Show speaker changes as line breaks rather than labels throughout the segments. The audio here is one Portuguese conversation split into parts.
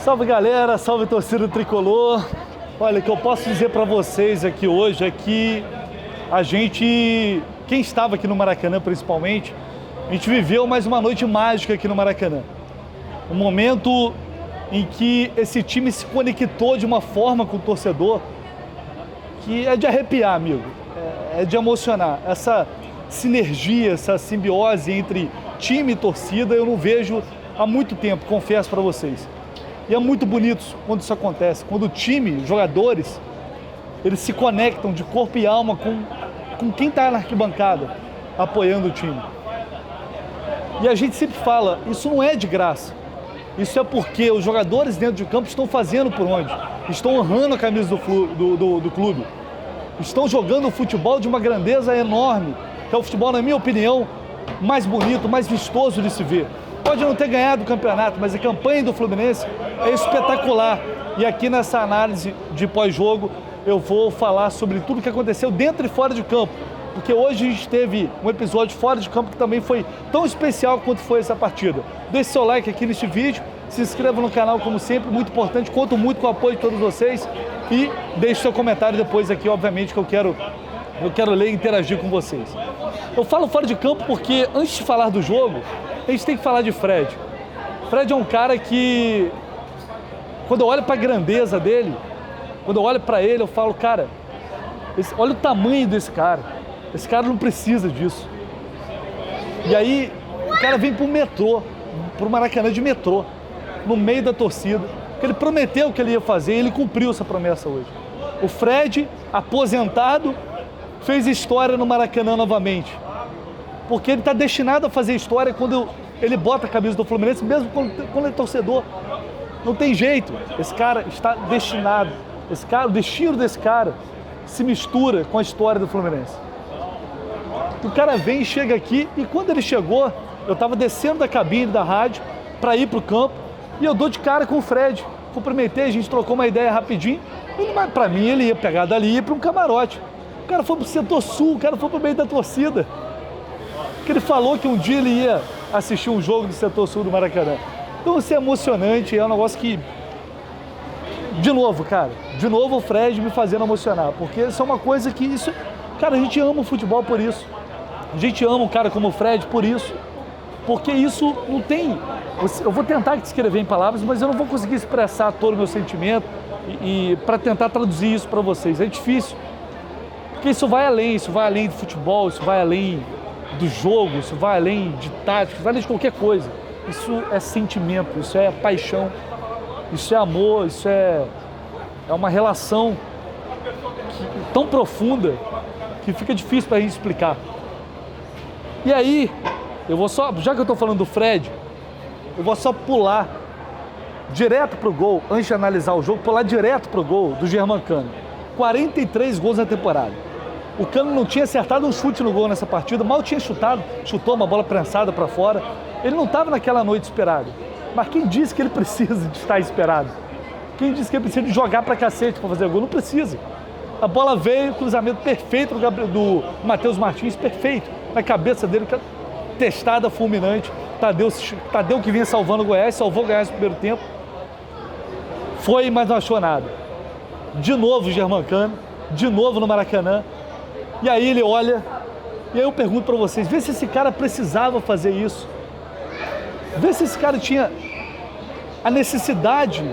Salve galera, salve torcida tricolor. Olha, o que eu posso dizer para vocês aqui hoje é que quem estava aqui no Maracanã principalmente, a gente viveu mais uma noite mágica aqui no Maracanã. Um momento em que esse time se conectou de uma forma com o torcedor que é de arrepiar, amigo, é de emocionar. Essa sinergia, essa simbiose entre time e torcida eu não vejo há muito tempo, confesso para vocês. E é muito bonito quando isso acontece, quando o time, os jogadores, eles se conectam de corpo e alma com quem está na arquibancada, apoiando o time. E a gente sempre fala, isso não é de graça. Isso é porque os jogadores dentro de campo estão fazendo por onde? Estão honrando a camisa do clube. Estão jogando o futebol de uma grandeza enorme, que é o futebol, na minha opinião, mais bonito, mais vistoso de se ver. Pode não ter ganhado o campeonato, mas a campanha do Fluminense é espetacular. E aqui nessa análise de pós-jogo, eu vou falar sobre tudo que aconteceu dentro e fora de campo. Porque hoje a gente teve um episódio fora de campo que também foi tão especial quanto foi essa partida. Deixe seu like aqui neste vídeo, se inscreva no canal como sempre, muito importante, conto muito com o apoio de todos vocês e deixe seu comentário depois aqui, obviamente, que eu quero ler e interagir com vocês. Eu falo fora de campo porque antes de falar do jogo, a gente tem que falar de Fred. Fred é um cara que, quando eu olho para a grandeza dele, quando eu olho para ele, eu falo, cara, olha o tamanho desse cara. Esse cara não precisa disso. E aí, o cara vem pro metrô, pro Maracanã de metrô, no meio da torcida, porque ele prometeu que ele ia fazer e ele cumpriu essa promessa hoje. O Fred, aposentado, fez história no Maracanã novamente. Porque ele está destinado a fazer história quando ele bota a camisa do Fluminense, mesmo quando é torcedor. Não tem jeito. Esse cara está destinado. O destino desse cara se mistura com a história do Fluminense. O cara vem e chega aqui, e quando ele chegou, eu estava descendo da cabine da rádio para ir para o campo, e eu dou de cara com o Fred. Cumprimentei, a gente trocou uma ideia rapidinho. Para mim, ele ia pegar dali e ir para um camarote. O cara foi para o setor sul, o cara foi para o meio da torcida. Porque ele falou que um dia ele ia assistir um jogo do setor sul do Maracanã. Então isso é emocionante, é um negócio que... De novo, cara, o Fred me fazendo emocionar, porque isso é uma coisa que... Cara, a gente ama o futebol por isso. A gente ama um cara como o Fred por isso. Porque isso não tem... Eu vou tentar descrever em palavras, mas eu não vou conseguir expressar todo o meu sentimento e para tentar traduzir isso para vocês. É difícil. Porque isso vai além do futebol, isso vai além do jogo, isso vai além de tática, isso vai além de qualquer coisa. Isso é sentimento, isso é paixão, isso é amor, isso é uma relação tão profunda que fica difícil para a gente explicar. E aí, já que eu estou falando do Fred, eu vou só pular direto pro gol, antes de analisar o jogo, pular direto pro gol do Germancano. 43 gols na temporada. O Cano não tinha acertado um chute no gol nessa partida, mal tinha chutou uma bola prensada para fora. Ele não estava naquela noite esperado. Mas quem disse que ele precisa de estar esperado? Quem disse que ele precisa de jogar pra cacete para fazer gol? Não precisa. A bola veio, cruzamento perfeito do Matheus Martins, perfeito. Na cabeça dele, testada, fulminante. Tadeu que vinha salvando o Goiás, salvou o Goiás no primeiro tempo. Foi, mas não achou nada. De novo o Germancano, de novo no Maracanã. E aí ele olha, e aí eu pergunto para vocês, vê se esse cara precisava fazer isso. Vê se esse cara tinha a necessidade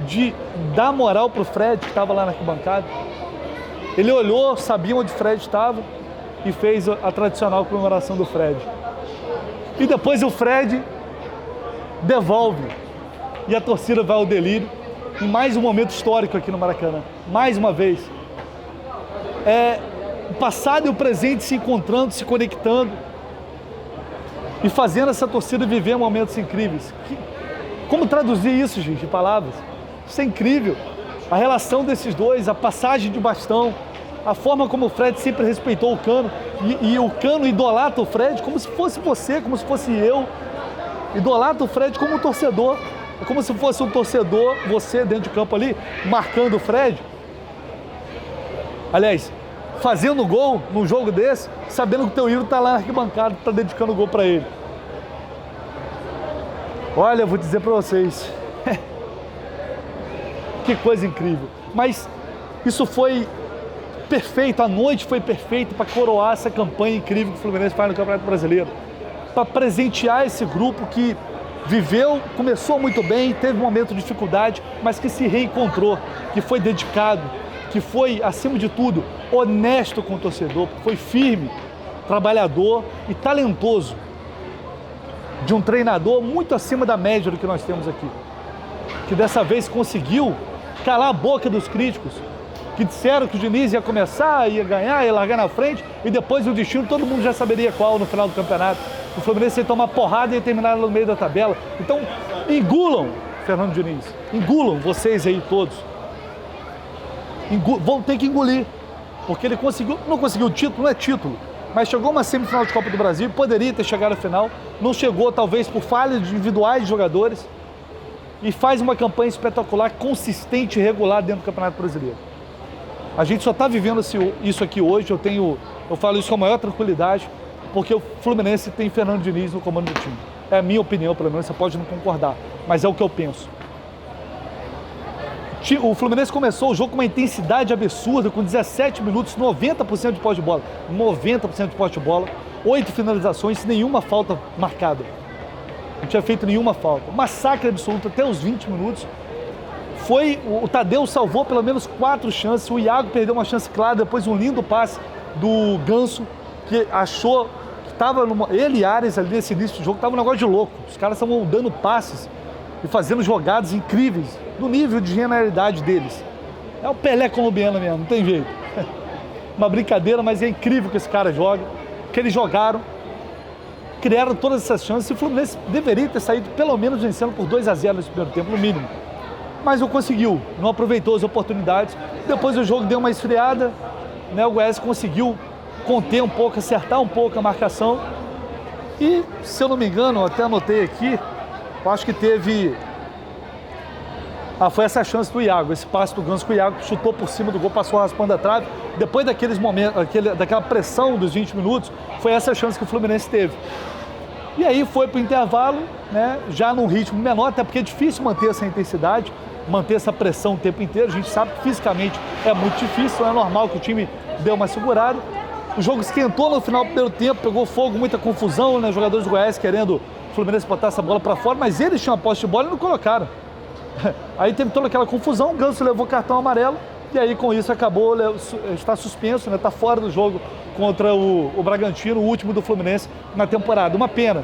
de dar moral pro Fred, que estava lá na arquibancada. Ele olhou, sabia onde o Fred estava e fez a tradicional comemoração do Fred. E depois o Fred devolve e a torcida vai ao delírio em mais um momento histórico aqui no Maracanã. Mais uma vez. O passado e o presente se encontrando, se conectando e fazendo essa torcida viver momentos incríveis. Como traduzir isso, gente, em palavras? Isso é incrível. A relação desses dois, a passagem de bastão, a forma como o Fred sempre respeitou o Cano e o Cano idolatra o Fred como se fosse você, como se fosse eu. Idolatra o Fred como um torcedor. É como se fosse um torcedor, você dentro de campo ali, marcando o Fred. Aliás, fazendo gol num jogo desse, sabendo que o teu ídolo está lá na arquibancada, está dedicando o gol para ele. Olha, eu vou dizer para vocês, Que coisa incrível. Mas isso foi perfeito, a noite foi perfeita para coroar essa campanha incrível que o Fluminense faz no Campeonato Brasileiro. Para presentear esse grupo que viveu, começou muito bem, teve um momento de dificuldade, mas que se reencontrou, que foi dedicado, que foi, acima de tudo, honesto com o torcedor, foi firme, trabalhador e talentoso. De um treinador muito acima da média do que nós temos aqui. Que dessa vez conseguiu calar a boca dos críticos, que disseram que o Diniz ia começar, ia ganhar, ia largar na frente, e depois o destino todo mundo já saberia qual no final do campeonato. O Fluminense ia tomar porrada e ia terminar no meio da tabela. Então, engulam, Fernando Diniz, engulam vocês aí todos. Vão ter que engolir, porque ele conseguiu, não conseguiu o título, não é título, mas chegou uma semifinal de Copa do Brasil, poderia ter chegado à final, não chegou talvez por falhas individuais de jogadores, e faz uma campanha espetacular, consistente e regular dentro do Campeonato Brasileiro. A gente só está vivendo isso aqui hoje, eu falo isso com a maior tranquilidade, porque o Fluminense tem Fernando Diniz no comando do time. É a minha opinião, pelo menos, você pode não concordar, mas é o que eu penso. O Fluminense começou o jogo com uma intensidade absurda, com 17 minutos, 90% de posse de bola. 90% de posse de bola, 8 finalizações, nenhuma falta marcada. Não tinha feito nenhuma falta. Massacre absoluto até os 20 minutos. O Tadeu salvou pelo menos 4 chances, o Iago perdeu uma chance clara, depois um lindo passe do Ganso, que achou que estava, ele e Ares ali nesse início do jogo, estava um negócio de louco. Os caras estavam dando passes e fazendo jogadas incríveis, do nível de genialidade deles. É o Pelé colombiano mesmo, não tem jeito. Uma brincadeira, mas é incrível que esse cara joga, que eles jogaram, criaram todas essas chances, e o Fluminense deveria ter saído pelo menos vencendo por 2-0 nesse primeiro tempo, no mínimo. Mas não conseguiu, não aproveitou as oportunidades. Depois o jogo deu uma esfriada, né? O Goiás conseguiu conter um pouco, acertar um pouco a marcação. E, se eu não me engano, eu até anotei aqui, eu acho que teve... foi essa chance do Iago, esse passe do Ganso que o Iago chutou por cima do gol, passou raspando a trave. Depois daqueles momentos, daquela pressão dos 20 minutos, foi essa chance que o Fluminense teve. E aí foi para o intervalo, né, já num ritmo menor, até porque é difícil manter essa intensidade, manter essa pressão o tempo inteiro. A gente sabe que fisicamente é muito difícil, é normal que o time dê uma segurada. O jogo esquentou no final do primeiro tempo, pegou fogo, muita confusão, né, jogadores do Goiás querendo o Fluminense botar essa bola para fora, mas eles tinham a posse de bola e não colocaram. Aí teve toda aquela confusão, o Ganso levou cartão amarelo, e aí com isso acabou, está suspenso, né, está fora do jogo contra o Bragantino, o último do Fluminense na temporada. Uma pena.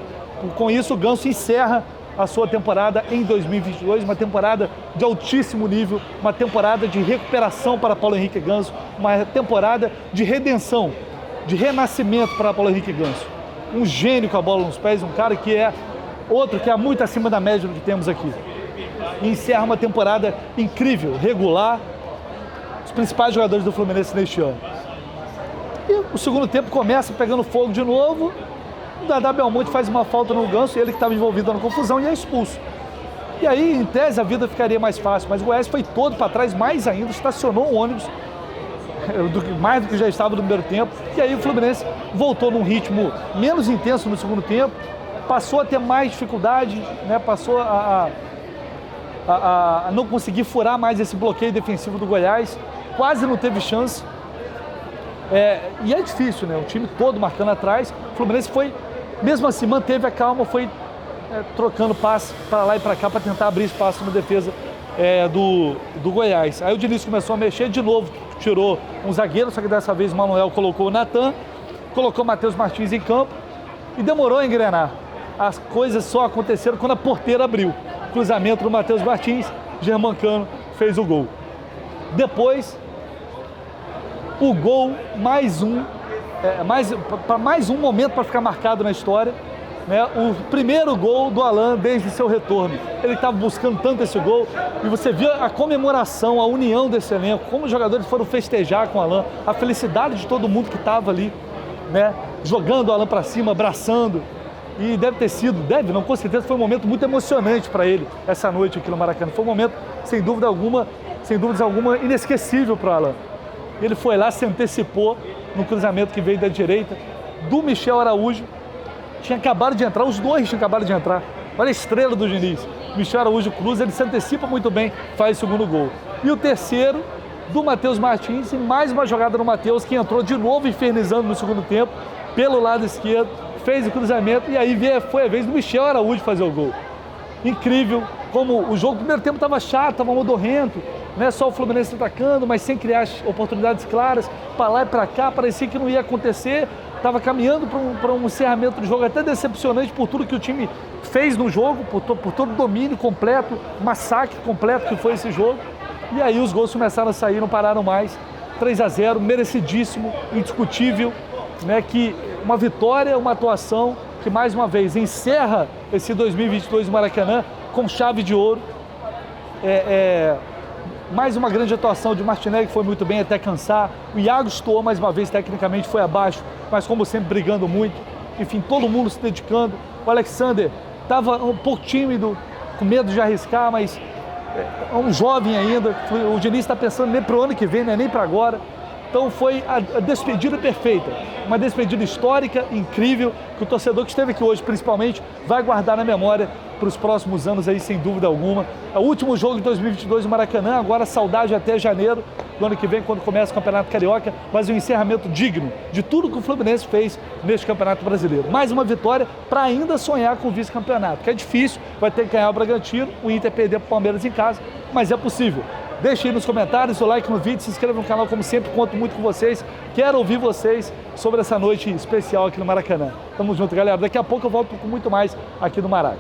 Com isso o Ganso encerra a sua temporada em 2022, uma temporada de altíssimo nível, uma temporada de recuperação para Paulo Henrique Ganso, uma temporada de redenção, de renascimento para Paulo Henrique Ganso. Um gênio com a bola nos pés, um cara que é outro que é muito acima da média do que temos aqui. E encerra uma temporada incrível, regular, os principais jogadores do Fluminense neste ano. E o segundo tempo começa pegando fogo de novo, o Dadá Belmonte faz uma falta no Ganso, ele que estava envolvido na confusão, e é expulso. E aí, em tese, a vida ficaria mais fácil, mas o Goiás foi todo para trás, mais ainda, estacionou o ônibus, mais do que já estava no primeiro tempo, e aí o Fluminense voltou num ritmo menos intenso no segundo tempo, passou a ter mais dificuldade, né, passou a não conseguir furar mais esse bloqueio defensivo do Goiás, quase não teve chance. E é difícil, né? O time todo marcando atrás. O Fluminense foi, mesmo assim, manteve a calma, foi trocando passe para lá e para cá para tentar abrir espaço na defesa do Goiás. Aí o Diniz começou a mexer de novo, tirou um zagueiro, só que dessa vez o Manuel colocou o Natan, colocou o Matheus Martins em campo e demorou a engrenar. As coisas só aconteceram quando a porteira abriu. Cruzamento do Matheus Martins, Germancano fez o gol. Depois, o gol, mais um momento para ficar marcado na história, né? O primeiro gol do Alan desde seu retorno. Ele estava buscando tanto esse gol, e você viu a comemoração, a união desse elenco, como os jogadores foram festejar com o Alan, a felicidade de todo mundo que estava ali, né? Jogando o Alan para cima, abraçando. E com certeza foi um momento muito emocionante para ele, essa noite aqui no Maracanã. Foi um momento, sem dúvidas alguma, inesquecível para o Alan. Ele foi lá, se antecipou no cruzamento que veio da direita, do Michel Araújo. Tinha acabado de entrar, os dois tinham acabado de entrar. Olha a estrela do Diniz. Michel Araújo cruza, ele se antecipa muito bem, faz o segundo gol. E o terceiro, do Matheus Martins, e mais uma jogada do Matheus, que entrou de novo infernizando no segundo tempo, pelo lado esquerdo, fez o cruzamento, e aí foi a vez do Michel Araújo fazer o gol. Incrível, como o jogo, no primeiro tempo estava chato, estava modorrento, né? Só o Fluminense atacando, mas sem criar oportunidades claras, para lá e para cá, parecia que não ia acontecer, estava caminhando para um encerramento do jogo até decepcionante por tudo que o time fez no jogo, por todo o domínio completo, massacre completo que foi esse jogo. E aí os gols começaram a sair, não pararam mais. 3-0, merecidíssimo, indiscutível, né? Que uma vitória, uma atuação que mais uma vez encerra esse 2022 do Maracanã com chave de ouro. Mais uma grande atuação de Martinelli, que foi muito bem até cansar. O Iago estourou mais uma vez, tecnicamente foi abaixo, mas como sempre brigando muito. Enfim, todo mundo se dedicando. O Alexander estava um pouco tímido, com medo de arriscar, mas é um jovem ainda. O Diniz está pensando nem para o ano que vem, nem para agora. Então foi a despedida perfeita, uma despedida histórica, incrível, que o torcedor que esteve aqui hoje, principalmente, vai guardar na memória para os próximos anos aí, sem dúvida alguma. É o último jogo de 2022 no Maracanã, agora saudade até janeiro do ano que vem, quando começa o Campeonato Carioca, mas um encerramento digno de tudo que o Fluminense fez neste Campeonato Brasileiro. Mais uma vitória para ainda sonhar com o vice-campeonato, que é difícil, vai ter que ganhar o Bragantino, o Inter perder para o Palmeiras em casa, mas é possível. Deixe aí nos comentários o like no vídeo, se inscreva no canal, como sempre, conto muito com vocês. Quero ouvir vocês sobre essa noite especial aqui no Maracanã. Tamo junto, galera. Daqui a pouco eu volto com muito mais aqui no Maraca.